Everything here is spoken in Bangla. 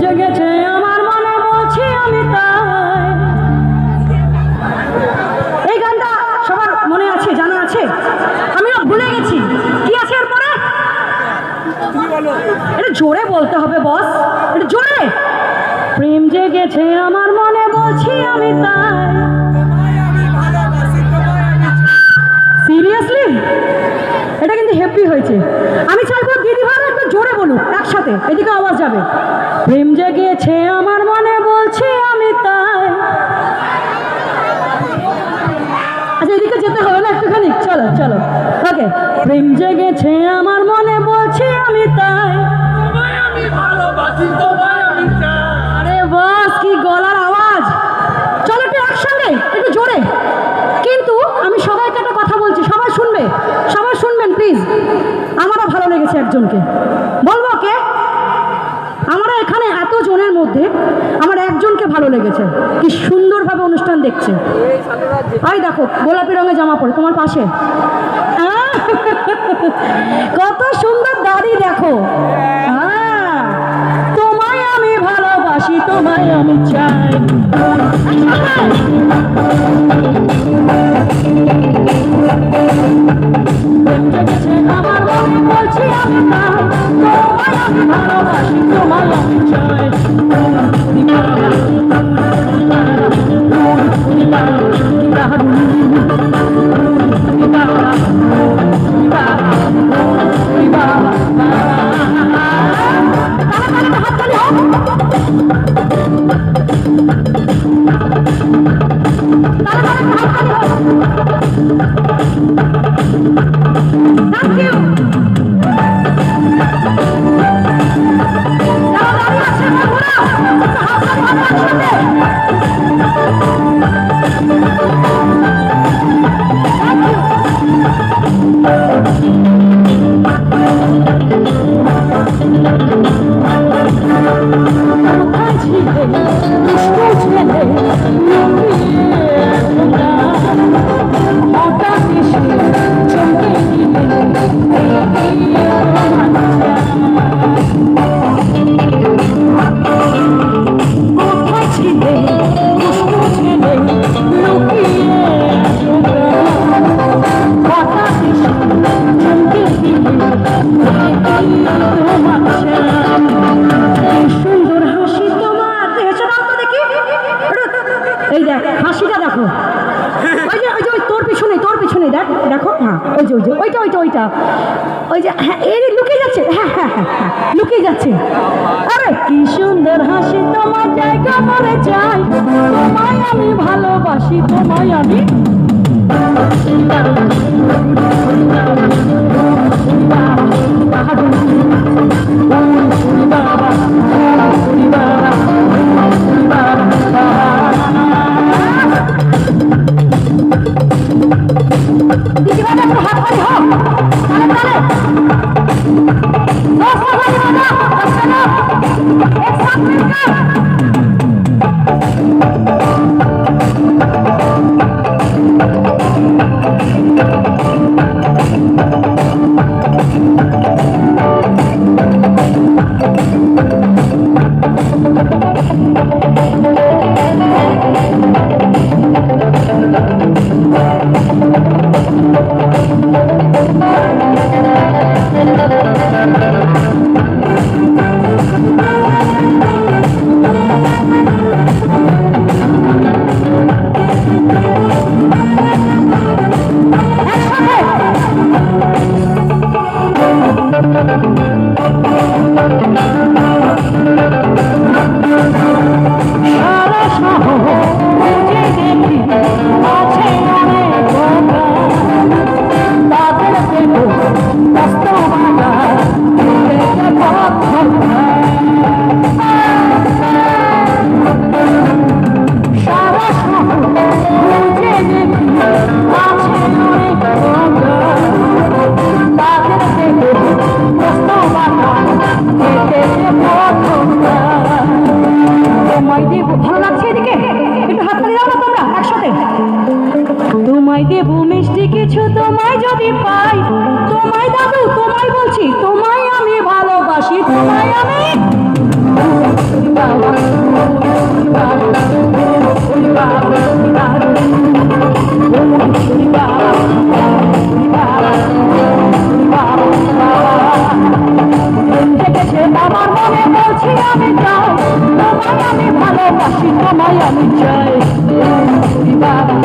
জেগেছে আমার মনে বলছি আমি তাই। এই গানটা সবার মনে আছে, জানা আছে, আমিও ভুলে গেছি। কি আছে এরপরে? এটা জোরে বলতে হবে বস, এটা জোরে। প্রেম জেগেছে আমার মনে বলছি আমি তাই। সিরিয়াসলি এটা কিন্তু হেভি হয়েছে। আমি চাইবো দিদি ভাই একটু জোরে বলুক একসাথে, এদিকে আওয়াজ যাবে। প্রেম জেগেছে আমার মনে বলছি আমি তাই। আচ্ছা এদিকে যেতে হবে না একটুখানি, চলো চলো ওকে। প্রেম জেগেছে আমার মনে বলছি আমি তাই। আরে বাস কি গলার আওয়াজ! চলো একটু একসঙ্গে একটু জোরে। কিন্তু আমি সবাইকে একটা কথা বলছি, সবাই শুনবে, সবাই শুনবেন প্লিজ। আমারও ভালো লেগেছে একজনকে, বলবো কে? আমরা এখানে এত জনের মধ্যে আমার একজনকে ভালো লেগেছে, কি সুন্দরভাবে অনুষ্ঠান দেখছে। এই দেখো গোলাপি রঙের জামা পরে তোমার পাশে, কত সুন্দর দাড়ি দেখো। তোমায় আমি ভালোবাসি, তোমায় আমি চাই। আমার মনে বলছি আমি তাই। তোমায় আমি ভালোবাসি, তোমায় আমি চাই। Thank you. লুকিয়ে যাচ্ছে। আরে কি সুন্দর হাসি তোমার, জায়গা মরে যাই। তোমায় আমি ভালোবাসি, তোমায় আমি ভালো লাগছে এদিকে? একটু হাততালি দাও না তোমরা একসাথে। তোমায় দেবো মিষ্টি কিছু তোমায় যদি পাই, তোমায় দাদু তোমায় বলছি, তোমায় আমি ভালোবাসি, তোমায় আমি আমার মনে বলছি আমি যাও, তোমায় আমি ভালোবাসি, তোমায় আমি চাই বাবা।